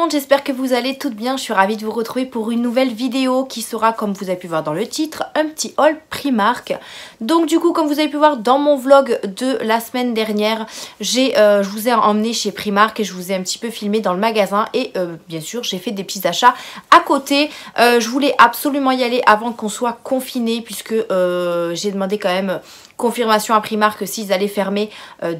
monde, j'espère que vous allez toutes bien. Je suis ravie de vous retrouver pour une nouvelle vidéo qui sera, comme vous avez pu voir dans le titre, un petit haul Primark. Donc du coup, comme vous avez pu voir dans mon vlog de la semaine dernière, je vous ai emmené chez Primark et je vous ai un petit peu filmé dans le magasin. Et bien sûr, j'ai fait des petits achats à côté. Je voulais absolument y aller avant qu'on soit confinés, puisque j'ai demandé quand même confirmation à Primark s'ils allaient fermer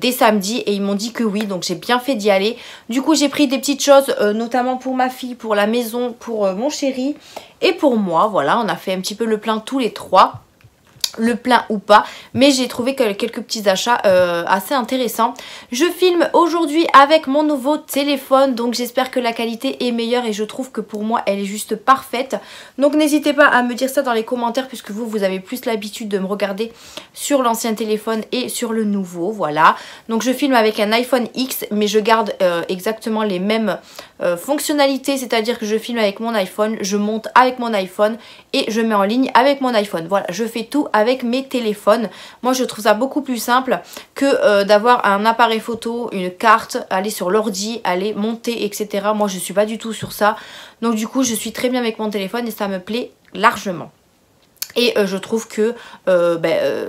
dès samedi, et ils m'ont dit que oui, donc j'ai bien fait d'y aller. Du coup j'ai pris des petites choses, notamment pour ma fille, pour la maison, pour mon chéri et pour moi. Voilà, on a fait un petit peu le plein tous les trois. Le plein ou pas, mais j'ai trouvé quelques petits achats assez intéressants. Je filme aujourd'hui avec mon nouveau téléphone, donc j'espère que la qualité est meilleure et je trouve que pour moi elle est juste parfaite. Donc n'hésitez pas à me dire ça dans les commentaires, puisque vous avez plus l'habitude de me regarder sur l'ancien téléphone et sur le nouveau. Voilà, donc je filme avec un iPhone X, mais je garde exactement les mêmes fonctionnalités, c'est-à-dire que je filme avec mon iPhone, je monte avec mon iPhone et je mets en ligne avec mon iPhone. Voilà, je fais tout avec mes téléphones. Moi je trouve ça beaucoup plus simple que d'avoir un appareil photo, une carte, aller sur l'ordi, aller monter, etc. Moi je suis pas du tout sur ça, donc du coup je suis très bien avec mon téléphone et ça me plaît largement. Et je trouve que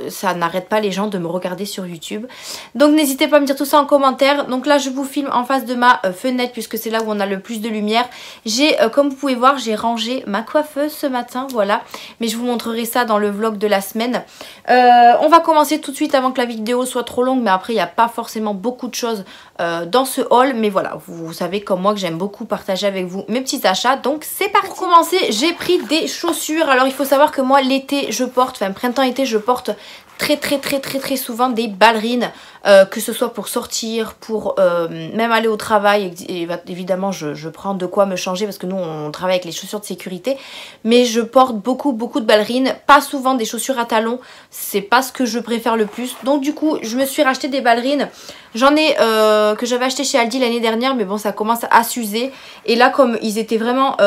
ça n'arrête pas les gens de me regarder sur YouTube. Donc n'hésitez pas à me dire tout ça en commentaire. Donc là je vous filme en face de ma fenêtre, puisque c'est là où on a le plus de lumière. J'ai, comme vous pouvez voir, j'ai rangé ma coiffeuse ce matin, voilà. Mais je vous montrerai ça dans le vlog de la semaine. On va commencer tout de suite avant que la vidéo soit trop longue. Mais après il n'y a pas forcément beaucoup de choses dans ce haul. Mais voilà, vous savez comme moi que j'aime beaucoup partager avec vous mes petits achats. Donc c'est parti. Pour commencer, j'ai pris des chaussures. Alors il faut savoir que moi l'été je porte, enfin printemps-été je porte très souvent des ballerines, que ce soit pour sortir, pour même aller au travail. Et évidemment je prends de quoi me changer, parce que nous on travaille avec les chaussures de sécurité, mais je porte beaucoup de ballerines, pas souvent des chaussures à talons, c'est pas ce que je préfère le plus. Donc du coup je me suis racheté des ballerines. J'en ai que j'avais acheté chez Aldi l'année dernière, mais bon ça commence à s'user, et là comme ils étaient vraiment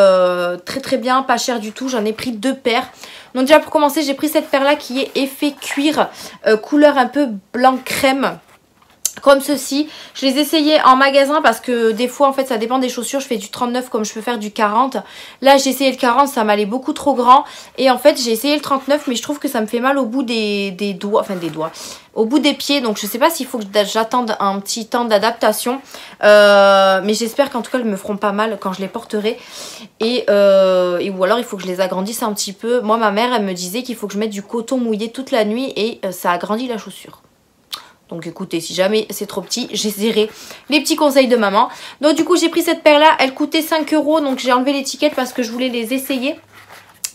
très bien, pas cher du tout, j'en ai pris 2 paires. Donc déjà pour commencer j'ai pris cette paire là qui est effet cuir, couleur un peu blanc crème, comme ceci. Je les essayais en magasin parce que des fois en fait ça dépend des chaussures, je fais du 39 comme je peux faire du 40. Là j'ai essayé le 40, ça m'allait beaucoup trop grand, et en fait j'ai essayé le 39, mais je trouve que ça me fait mal au bout des doigts, enfin des doigts, au bout des pieds. Donc je sais pas s'il faut que j'attende un petit temps d'adaptation, mais j'espère qu'en tout cas elles me feront pas mal quand je les porterai, et ou alors il faut que je les agrandisse un petit peu. Moi ma mère elle me disait qu'il faut que je mette du coton mouillé toute la nuit, et ça agrandit la chaussure. Donc écoutez, si jamais c'est trop petit, j'essaierai les petits conseils de maman. Donc du coup j'ai pris cette paire là, elle coûtait 5 €, donc j'ai enlevé l'étiquette parce que je voulais les essayer.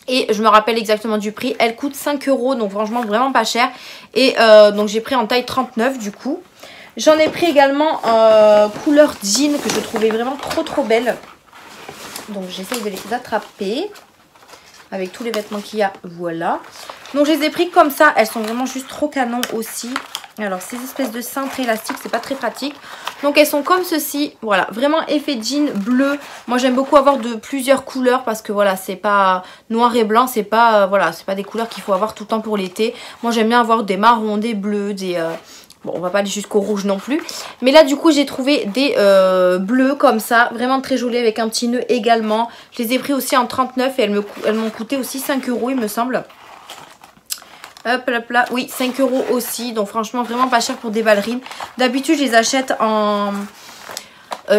Et je me rappelle exactement du prix, elle coûte 5 €, donc franchement vraiment pas cher. Et donc j'ai pris en taille 39 du coup. J'en ai pris également couleur jean, que je trouvais vraiment trop belle. Donc j'essaye de les attraper avec tous les vêtements qu'il y a, voilà. Donc je les ai pris comme ça, elles sont vraiment juste trop canon aussi. Alors ces espèces de cintres élastiques, c'est pas très pratique. Donc elles sont comme ceci, voilà, vraiment effet jean bleu. Moi j'aime beaucoup avoir de plusieurs couleurs, parce que voilà, c'est pas noir et blanc, c'est pas voilà, c'est pas des couleurs qu'il faut avoir tout le temps pour l'été. Moi j'aime bien avoir des marrons, des bleus, des bon, on va pas aller jusqu'au rouge non plus. Mais là du coup j'ai trouvé des bleus comme ça, vraiment très jolis, avec un petit nœud également. Je les ai pris aussi en 39 et elles m'ont coûté aussi 5 € il me semble. Hop là, oui 5 € aussi, donc franchement vraiment pas cher pour des ballerines. D'habitude je les achète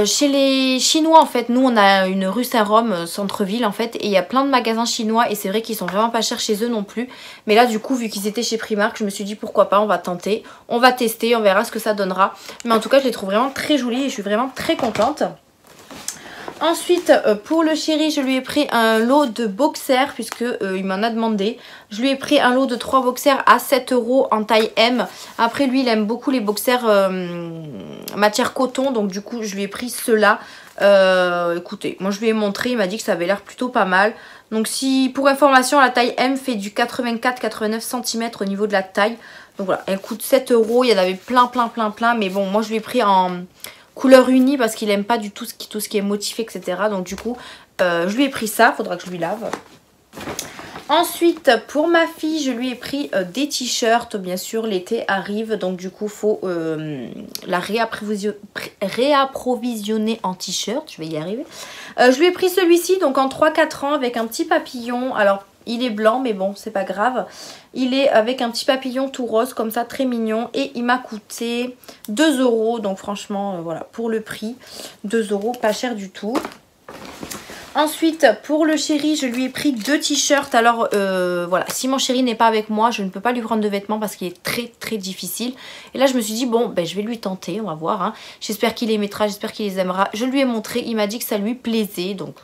chez les Chinois en fait. Nous on a une rue Saint-Rome, centre-ville en fait, et il y a plein de magasins chinois, et c'est vrai qu'ils sont vraiment pas chers chez eux non plus. Mais là du coup vu qu'ils étaient chez Primark, je me suis dit pourquoi pas, on va tenter, on va tester, on verra ce que ça donnera. Mais en tout cas je les trouve vraiment très jolies et je suis vraiment très contente. Ensuite pour le chéri je lui ai pris un lot de boxers, puisque il m'en a demandé. Je lui ai pris un lot de 3 boxers à 7 € en taille M. Après lui il aime beaucoup les boxers matière coton, donc du coup je lui ai pris ceux-là. Écoutez, moi je lui ai montré, il m'a dit que ça avait l'air plutôt pas mal. Donc si, pour information, la taille M fait du 84-89 cm au niveau de la taille. Donc voilà, elle coûte 7 €, il y en avait plein, mais bon moi je lui ai pris en couleur unie parce qu'il aime pas du tout ce qui est motifé, etc. Donc du coup je lui ai pris ça, faudra que je lui lave. Ensuite, pour ma fille, je lui ai pris des t-shirts. Bien sûr, l'été arrive, donc du coup, il faut la réapprovisionner en t-shirt. Je vais y arriver. Je lui ai pris celui-ci, donc en 3-4 ans, avec un petit papillon. Alors, il est blanc, mais bon, c'est pas grave. Il est avec un petit papillon tout rose, comme ça, très mignon. Et il m'a coûté 2 €. Donc franchement, voilà, pour le prix, 2 €, pas cher du tout. Ensuite, pour le chéri, je lui ai pris 2 t-shirts. Alors, voilà, si mon chéri n'est pas avec moi, je ne peux pas lui prendre de vêtements parce qu'il est très, très difficile. Et là, je me suis dit, bon, ben, je vais lui tenter, on va voir. Hein. J'espère qu'il les mettra, j'espère qu'il les aimera. Je lui ai montré, il m'a dit que ça lui plaisait. Donc,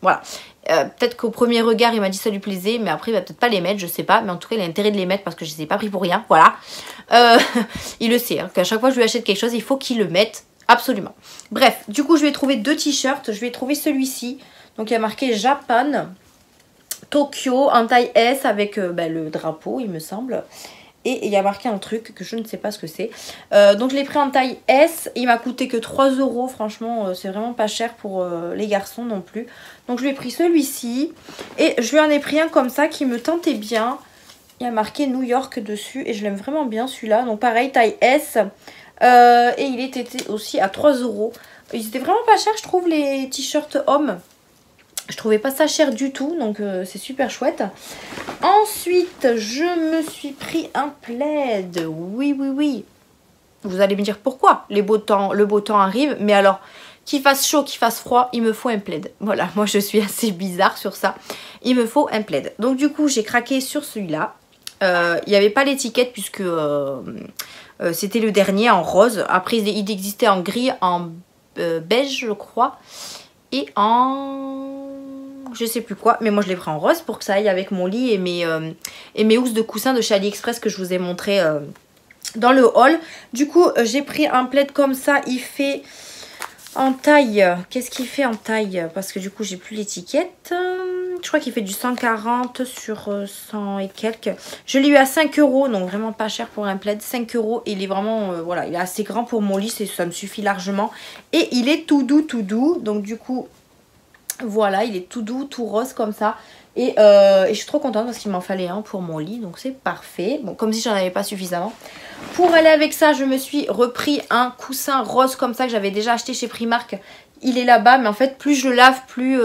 voilà. Peut-être qu'au premier regard, il m'a dit que ça lui plaisait, mais après, il va peut-être pas les mettre, je sais pas. Mais en tout cas, il a intérêt de les mettre parce que je les ai pas pris pour rien. Voilà. Il le sait, hein, qu'à chaque fois que je lui achète quelque chose, il faut qu'il le mette. Absolument. Bref, du coup, je lui ai trouvé 2 t-shirts. Je lui ai trouvé celui-ci. Donc il y a marqué Japan, Tokyo en taille S avec le drapeau il me semble. Et il y a marqué un truc que je ne sais pas ce que c'est. Donc je l'ai pris en taille S. Il m'a coûté que 3 €. Franchement c'est vraiment pas cher pour les garçons non plus. Donc je lui ai pris celui-ci. Et je lui en ai pris un comme ça qui me tentait bien. Il y a marqué New York dessus. Et je l'aime vraiment bien celui-là. Donc pareil taille S. Et il était aussi à 3 €. Ils étaient vraiment pas chers je trouve les t-shirts hommes. Je trouvais pas ça cher du tout, donc c'est super chouette. Ensuite, je me suis pris un plaid. Oui, oui, oui. Vous allez me dire pourquoi le beau temps arrive. Mais alors, qu'il fasse chaud, qu'il fasse froid, il me faut un plaid. Voilà, moi je suis assez bizarre sur ça. Il me faut un plaid. Donc du coup, j'ai craqué sur celui-là. Il n'y avait pas l'étiquette puisque c'était le dernier en rose. Après, il existait en gris, en beige, je crois. Et en... je sais plus quoi, mais moi je l'ai pris en rose pour que ça aille avec mon lit et mes housses de coussin de chez AliExpress que je vous ai montré dans le haul. Du coup, j'ai pris un plaid comme ça, il fait en taille... Qu'est-ce qu'il fait en taille? Parce que du coup, j'ai plus l'étiquette. Je crois qu'il fait du 140 sur 100 et quelques. Je l'ai eu à 5 €, donc vraiment pas cher pour un plaid. 5 €, et il est vraiment... voilà, il est assez grand pour mon lit, ça me suffit largement. Et il est tout doux, tout doux. Donc du coup... voilà, il est tout doux, tout rose comme ça. Et je suis trop contente parce qu'il m'en fallait un pour mon lit. Donc c'est parfait. Bon, comme si j'en avais pas suffisamment. Pour aller avec ça, je me suis repris un coussin rose comme ça que j'avais déjà acheté chez Primark. Il est là-bas, mais en fait, plus je le lave, plus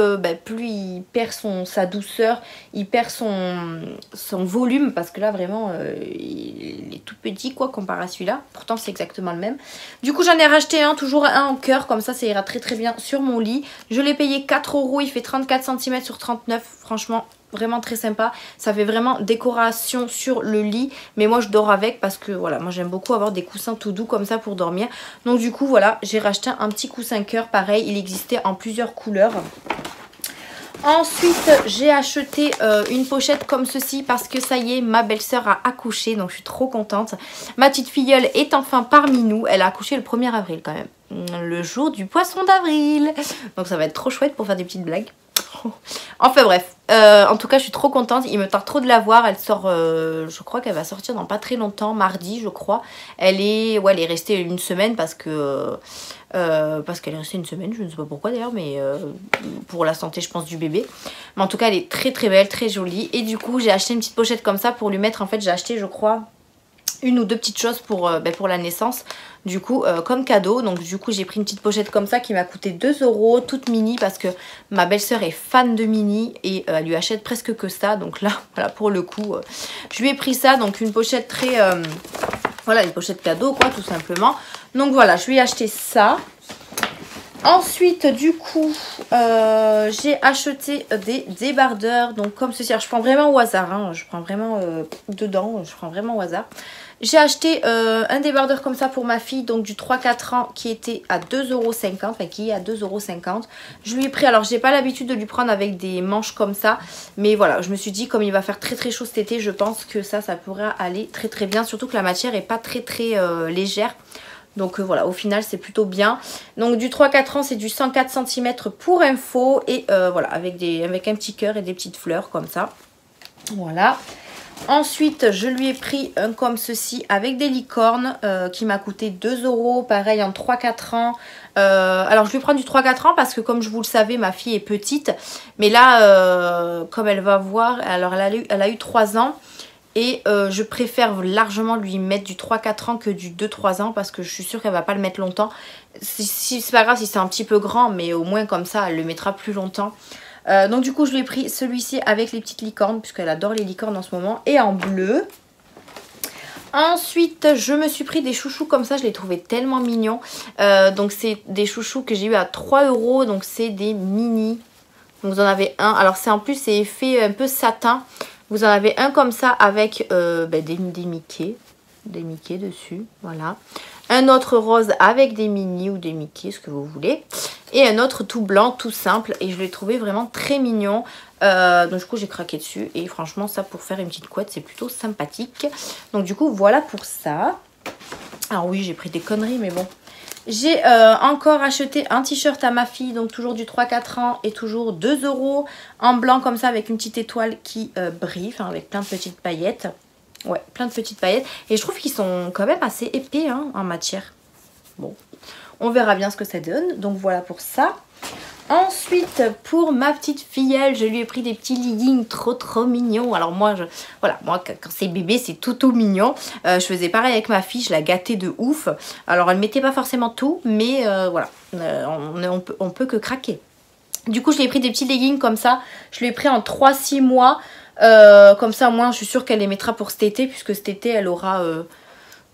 il perd sa douceur, il perd son volume. Parce que là, vraiment, il est tout petit, quoi, comparé à celui-là. Pourtant, c'est exactement le même. Du coup, j'en ai racheté un, toujours un en cœur. Comme ça ira très très bien sur mon lit. Je l'ai payé 4 €. Il fait 34 cm sur 39. Franchement, vraiment très sympa. Ça fait vraiment décoration sur le lit. Mais moi, je dors avec parce que, voilà, moi, j'aime beaucoup avoir des coussins tout doux comme ça pour dormir. Donc, du coup, voilà, j'ai racheté un petit coussin cœur. Pareil, il existait en plusieurs couleurs. Ensuite, j'ai acheté une pochette comme ceci parce que ça y est, ma belle-sœur a accouché. Donc, je suis trop contente. Ma petite filleule est enfin parmi nous. Elle a accouché le 1er avril quand même. Le jour du poisson d'avril. Donc, ça va être trop chouette pour faire des petites blagues. Enfin bref, en tout cas je suis trop contente, il me tarde trop de la voir. Elle sort, je crois qu'elle va sortir dans pas très longtemps, mardi je crois. Elle est restée une semaine parce qu'elle est restée une semaine, je ne sais pas pourquoi d'ailleurs, mais pour la santé je pense du bébé. Mais en tout cas elle est très très belle, très jolie. Et du coup j'ai acheté une petite pochette comme ça pour lui mettre, en fait j'ai acheté je crois une ou deux petites choses pour la naissance, du coup comme cadeau. Donc du coup j'ai pris une petite pochette comme ça qui m'a coûté 2 €, toute mini, parce que ma belle-sœur est fan de mini et elle lui achète presque que ça. Donc là voilà, pour le coup je lui ai pris ça, donc une pochette très voilà, une pochette cadeau quoi, tout simplement. Donc voilà, je lui ai acheté ça. Ensuite du coup j'ai acheté des débardeurs, donc comme ceci. Alors, je prends vraiment au hasard, hein, je prends vraiment dedans, je prends vraiment au hasard. J'ai acheté un débardeur comme ça pour ma fille, donc du 3-4 ans, qui était à 2,50 €, enfin qui est à 2,50 €. Je lui ai pris, alors j'ai pas l'habitude de lui prendre avec des manches comme ça, mais voilà, je me suis dit comme il va faire très très chaud cet été, je pense que ça pourra aller très très bien, surtout que la matière est pas très très légère. Donc voilà, au final c'est plutôt bien. Donc du 3-4 ans, c'est du 104 cm pour info. Et voilà, avec un petit cœur et des petites fleurs comme ça. Voilà. Ensuite, je lui ai pris un comme ceci avec des licornes qui m'a coûté 2 €, pareil en 3-4 ans. Alors, je vais prendre du 3-4 ans parce que comme je vous le savez, ma fille est petite. Mais là, comme elle va voir, alors elle a eu 3 ans. Et je préfère largement lui mettre du 3-4 ans que du 2-3 ans parce que je suis sûre qu'elle va pas le mettre longtemps. Si c'est pas grave si c'est un petit peu grand, mais au moins comme ça, elle le mettra plus longtemps. Donc du coup je lui ai pris celui-ci avec les petites licornes puisqu'elle adore les licornes en ce moment et en bleu. Ensuite je me suis pris des chouchous comme ça, je les trouvais tellement mignons. Donc c'est des chouchous que j'ai eu à 3 €, donc c'est des mini. Donc vous en avez un, alors c'est en plus c'est effet un peu satin. Vous en avez un comme ça avec des Mickey. Des Mickey dessus, voilà. Un autre rose avec des mini ou des Mickey, ce que vous voulez. Et un autre tout blanc, tout simple. Et je l'ai trouvé vraiment très mignon. Donc du coup j'ai craqué dessus. Et franchement ça pour faire une petite couette c'est plutôt sympathique. Donc du coup voilà pour ça. Alors oui j'ai pris des conneries mais bon. J'ai encore acheté un t-shirt à ma fille, donc toujours du 3-4 ans et toujours 2 € en blanc comme ça avec une petite étoile qui brille, enfin avec plein de petites paillettes. Ouais, plein de petites paillettes. Et je trouve qu'ils sont quand même assez épais hein, en matière. Bon, on verra bien ce que ça donne. Donc voilà pour ça. Ensuite, pour ma petite filleule, je lui ai pris des petits leggings trop mignons. Alors moi, voilà, moi quand c'est bébé, c'est tout mignon. Je faisais pareil avec ma fille, je la gâtais de ouf. Alors elle mettait pas forcément tout, mais voilà, on peut que craquer. Du coup, je lui ai pris des petits leggings comme ça. Je lui ai pris en 3-6 mois. Comme ça, moi, je suis sûre qu'elle les mettra pour cet été, puisque cet été, elle aura...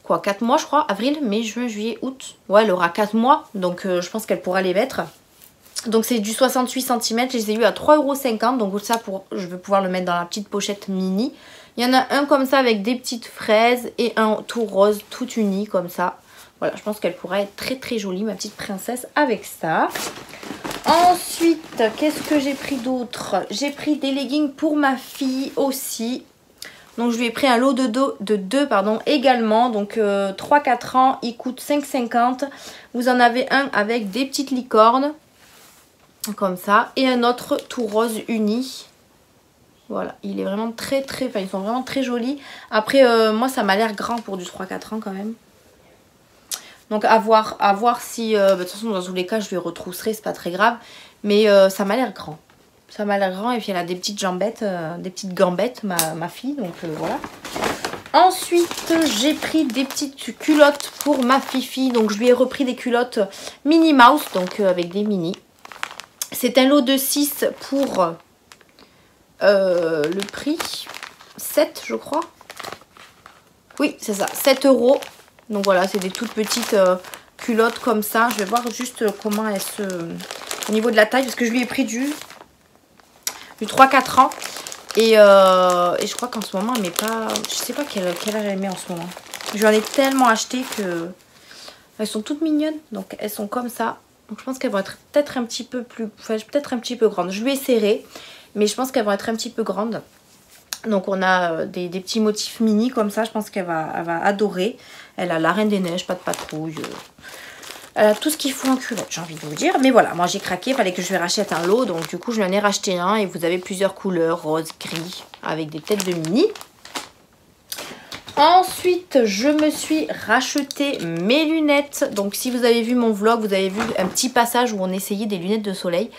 quoi, 4 mois je crois, avril, mai, juin, juillet, août. Ouais, elle aura 4 mois, donc je pense qu'elle pourra les mettre. Donc c'est du 68 cm, je les ai eu à 3,50 €, donc ça je vais pouvoir le mettre dans la petite pochette mini. Il y en a un comme ça avec des petites fraises et un tout rose, tout uni comme ça. Voilà, je pense qu'elle pourra être très jolie, ma petite princesse, avec ça. Ensuite, qu'est-ce que j'ai pris d'autre? J'ai pris des leggings pour ma fille aussi. Donc je lui ai pris un lot de deux également. Donc 3-4 ans, il coûte 5,50 €. Vous en avez un avec des petites licornes. Comme ça. Et un autre tout rose uni. Voilà. Il est vraiment enfin ils sont vraiment très jolis. Après moi ça m'a l'air grand pour du 3-4 ans quand même. Donc à voir si... de toute façon dans tous les cas je lui retrousserai, c'est pas très grave. Mais ça m'a l'air grand. Ça m'a l'air grand et puis elle a des petites jambettes, des petites gambettes ma fille. Donc voilà. Ensuite j'ai pris des petites culottes pour ma fifi. Donc je lui ai repris des culottes Minnie Mouse. Donc avec des mini. C'est un lot de 6 pour le prix 7 je crois. Oui c'est ça, 7 €. Donc voilà, c'est des toutes petites culottes comme ça. Je vais voir juste comment elles se... au niveau de la taille, parce que je lui ai pris du 3-4 ans. Et je crois qu'en ce moment elle met pas... Je sais pas quelle heure elle met en ce moment. Je lui en ai tellement acheté que... Elles sont toutes mignonnes, donc elles sont comme ça. Donc je pense qu'elles vont être peut-être un petit peu plus... Enfin peut-être un petit peu grandes. Je lui ai serré, mais je pense qu'elles vont être un petit peu grandes. Donc on a des petits motifs mini comme ça. Je pense qu'elle va adorer. Elle a la Reine des Neiges, pas de patrouille. Elle a tout ce qu'il faut en culotte, j'ai envie de vous dire. Mais voilà, moi j'ai craqué, il fallait que je lui rachète un lot. Donc du coup je lui en ai racheté un. Et vous avez plusieurs couleurs, rose, gris, avec des têtes de mini. Ensuite, je me suis racheté mes lunettes. Donc si vous avez vu mon vlog, vous avez vu un petit passage où on essayait des lunettes de soleil.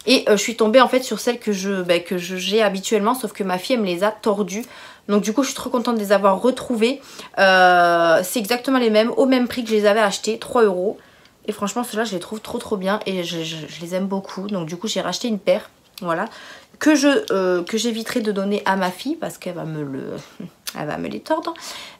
Et je suis tombée en fait sur celles que j'ai habituellement, sauf que ma fille elle me les a tordues. Donc du coup je suis trop contente de les avoir retrouvées. C'est exactement les mêmes, au même prix que je les avais achetées, 3 €. Et franchement ceux-là je les trouve trop bien et je les aime beaucoup. Donc du coup j'ai racheté une paire, voilà, que j'éviterai de donner à ma fille parce qu'elle va elle va me les tordre.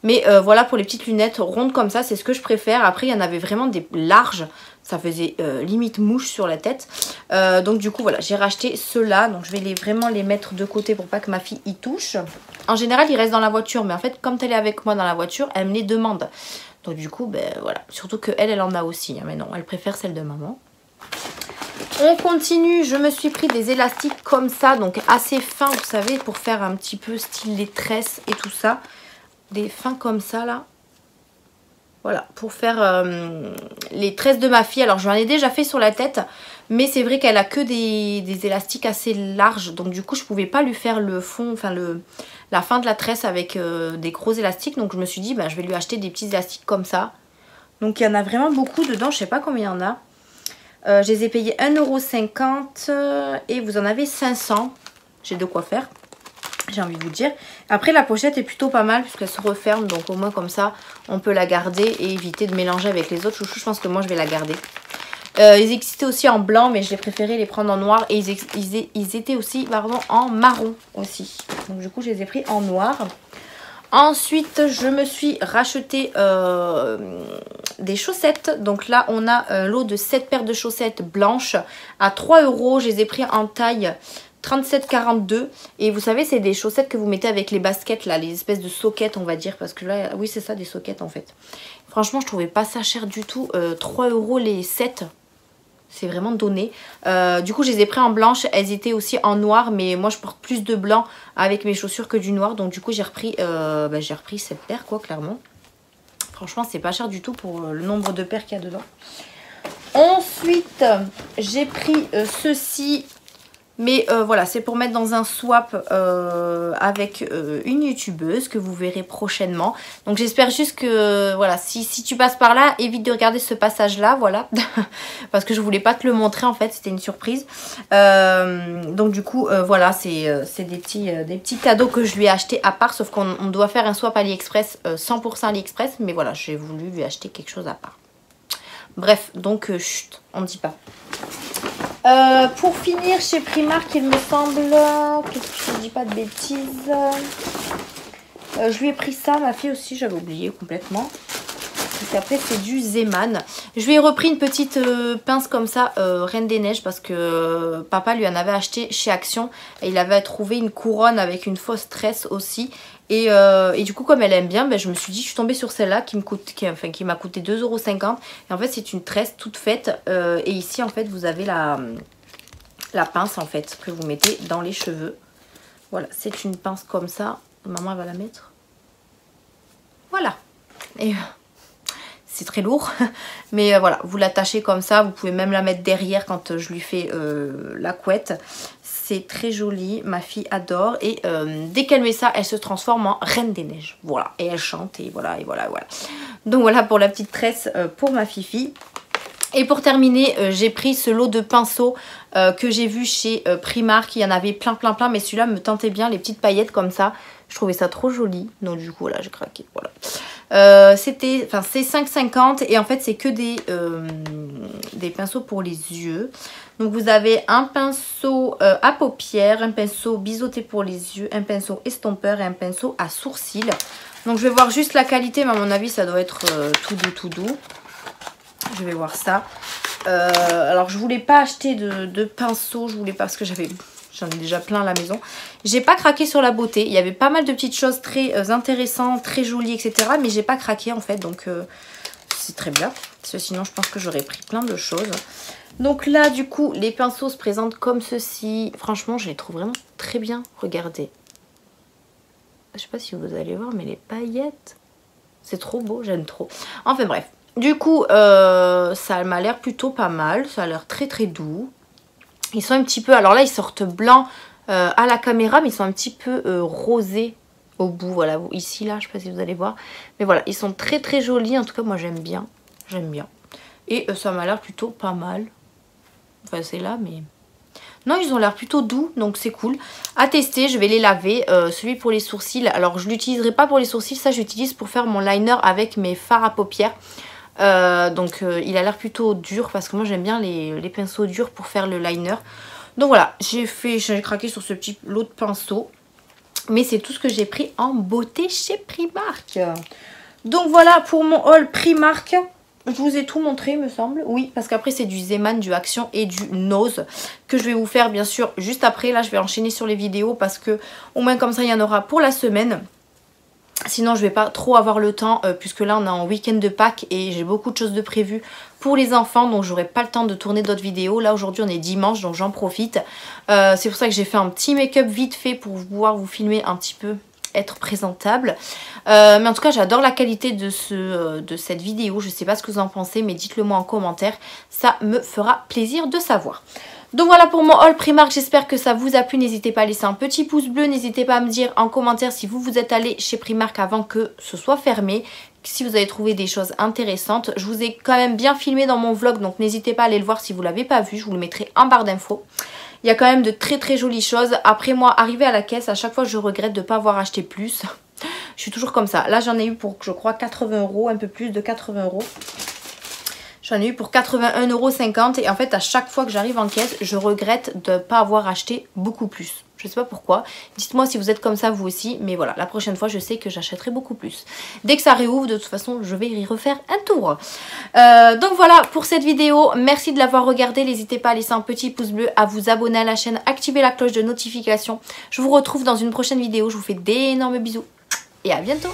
Mais voilà, pour les petites lunettes rondes comme ça, c'est ce que je préfère. Après, il y en avait vraiment des larges. Ça faisait limite mouche sur la tête. Donc du coup, voilà, j'ai racheté ceux-là. Donc je vais vraiment les mettre de côté pour pas que ma fille y touche. En général, ils restent dans la voiture. Mais en fait, comme elle est avec moi dans la voiture, elle me les demande. Donc du coup, ben voilà. Surtout qu'elle en a aussi. Hein. Mais non, elle préfère celle de maman. On continue, je me suis pris des élastiques comme ça, donc assez fins, vous savez, pour faire un petit peu style les tresses et tout ça. Des fins comme ça, là. Voilà, pour faire les tresses de ma fille. Alors j'en ai déjà fait sur la tête, mais c'est vrai qu'elle a que des élastiques assez larges. Donc du coup je pouvais pas lui faire le fond, enfin la fin de la tresse avec des gros élastiques. Donc je me suis dit bah, je vais lui acheter des petits élastiques comme ça. Donc il y en a vraiment beaucoup dedans, je sais pas combien il y en a. Je les ai payés 1,50 € et vous en avez 500. J'ai de quoi faire, j'ai envie de vous dire. Après la pochette est plutôt pas mal puisqu'elle se referme. Donc au moins comme ça on peut la garder et éviter de mélanger avec les autres chouchous. Je pense que moi je vais la garder. Ils existaient aussi en blanc mais j'ai préféré les prendre en noir. Et ils étaient aussi pardon, en marron aussi. Donc du coup je les ai pris en noir. Ensuite, je me suis racheté des chaussettes. Donc là, on a un lot de 7 paires de chaussettes blanches à 3 €. Je les ai pris en taille 37-42. Et vous savez, c'est des chaussettes que vous mettez avec les baskets, là, les espèces de soquettes, on va dire. Parce que là, oui, c'est ça, des soquettes en fait. Franchement, je trouvais pas ça cher du tout. 3 € les 7. C'est vraiment donné. Du coup, je les ai pris en blanche. Elles étaient aussi en noir. Mais moi, je porte plus de blanc avec mes chaussures que du noir. Donc, du coup, j'ai repris cette paire, quoi, clairement. Franchement, c'est pas cher du tout pour le nombre de paires qu'il y a dedans. Ensuite, j'ai pris ceci. Mais voilà, c'est pour mettre dans un swap avec une youtubeuse que vous verrez prochainement. Donc j'espère juste que, voilà, si tu passes par là, évite de regarder ce passage-là, voilà. Parce que je voulais pas te le montrer en fait, c'était une surprise. Donc du coup, voilà, c'est des petits cadeaux que je lui ai achetés à part. Sauf qu'on doit faire un swap AliExpress, 100% AliExpress. Mais voilà, j'ai voulu lui acheter quelque chose à part. Bref, donc chut, on ne dit pas. Pour finir chez Primark, il me semble que je ne dis pas de bêtises, je lui ai pris ça, ma fille aussi, j'avais oublié complètement. Et après c'est du Zeman. Je lui ai repris une petite pince comme ça, Reine des Neiges, parce que papa lui en avait acheté chez Action. Et il avait trouvé une couronne avec une fausse tresse aussi. Et du coup, comme elle aime bien, ben, je me suis dit, je suis tombée sur celle-là qui m'a coûté 2,50 €. Et en fait, c'est une tresse toute faite. Et ici, en fait, vous avez la pince, en fait, que vous mettez dans les cheveux. Voilà, c'est une pince comme ça. Maman, elle va la mettre. Voilà. Et c'est très lourd. Mais voilà, vous l'attachez comme ça. Vous pouvez même la mettre derrière quand je lui fais la couette. C'est très joli, ma fille adore. Et dès qu'elle met ça, elle se transforme en Reine des Neiges. Voilà, et elle chante et voilà, et voilà, voilà. Donc voilà pour la petite tresse pour ma fifi. Et pour terminer, j'ai pris ce lot de pinceaux que j'ai vu chez Primark. Il y en avait plein, plein, plein. Mais celui-là me tentait bien, les petites paillettes comme ça. Je trouvais ça trop joli. Donc du coup, là, j'ai craqué. Voilà. C'est 5,50 et en fait, c'est que des pinceaux pour les yeux. Donc vous avez un pinceau à paupières, un pinceau biseauté pour les yeux, un pinceau estompeur et un pinceau à sourcils. Donc je vais voir juste la qualité, mais à mon avis, ça doit être tout doux, tout doux. Je vais voir ça. Alors je voulais pas acheter de pinceau, je voulais pas parce que j'en ai déjà plein à la maison. J'ai pas craqué sur la beauté. Il y avait pas mal de petites choses très intéressantes, très jolies, etc. Mais j'ai pas craqué en fait, donc c'est très bien. Parce que sinon je pense que j'aurais pris plein de choses. Donc là du coup les pinceaux se présentent comme ceci. Franchement je les trouve vraiment très bien. Regardez. Je sais pas si vous allez voir mais les paillettes. C'est trop beau, j'aime trop. Enfin bref. Du coup ça m'a l'air plutôt pas mal. Ça a l'air très très doux. Ils sont un petit peu, alors là ils sortent blancs à la caméra, mais ils sont un petit peu rosés au bout, voilà, ici là, je sais pas si vous allez voir. Mais voilà, ils sont très très jolis, en tout cas moi j'aime bien, Et ça m'a l'air plutôt pas mal. Enfin c'est là, mais... Non, ils ont l'air plutôt doux, donc c'est cool. À tester, je vais les laver. Celui pour les sourcils, alors je l'utiliserai pas pour les sourcils, ça j'utilise pour faire mon liner avec mes fards à paupières. Donc il a l'air plutôt dur parce que moi j'aime bien les pinceaux durs pour faire le liner. Donc voilà, j'ai craqué sur ce petit lot de pinceaux. Mais c'est tout ce que j'ai pris en beauté chez Primark. Donc voilà pour mon haul Primark. Je vous ai tout montré, me semble. Oui, parce qu'après c'est du Zeman, du Action et du Nose que je vais vous faire bien sûr juste après. Là je vais enchaîner sur les vidéos parce que au moins comme ça il y en aura pour la semaine. Sinon je vais pas trop avoir le temps puisque là on est en week-end de Pâques et j'ai beaucoup de choses de prévues pour les enfants. Donc j'aurai pas le temps de tourner d'autres vidéos. Là aujourd'hui on est dimanche donc j'en profite. C'est pour ça que j'ai fait un petit make-up vite fait pour pouvoir vous filmer un petit peu être présentable. Mais en tout cas, j'adore la qualité de cette vidéo. Je sais pas ce que vous en pensez, mais dites-le moi en commentaire. Ça me fera plaisir de savoir. Donc voilà pour mon haul Primark, j'espère que ça vous a plu. N'hésitez pas à laisser un petit pouce bleu, n'hésitez pas à me dire en commentaire si vous êtes allé chez Primark avant que ce soit fermé, si vous avez trouvé des choses intéressantes. Je vous ai quand même bien filmé dans mon vlog, donc n'hésitez pas à aller le voir si vous ne l'avez pas vu, je vous le mettrai en barre d'infos. Il y a quand même de très très jolies choses. Après moi, arrivé à la caisse, à chaque fois je regrette de ne pas avoir acheté plus. Je suis toujours comme ça. Là j'en ai eu pour je crois 80 €, un peu plus de 80 €. J'en ai eu pour 81,50 € et en fait à chaque fois que j'arrive en caisse, je regrette de ne pas avoir acheté beaucoup plus. Je sais pas pourquoi. Dites-moi si vous êtes comme ça vous aussi. Mais voilà, la prochaine fois je sais que j'achèterai beaucoup plus. Dès que ça réouvre, de toute façon je vais y refaire un tour. Donc voilà pour cette vidéo. Merci de l'avoir regardée. N'hésitez pas à laisser un petit pouce bleu, à vous abonner à la chaîne, activer la cloche de notification. Je vous retrouve dans une prochaine vidéo. Je vous fais d'énormes bisous et à bientôt.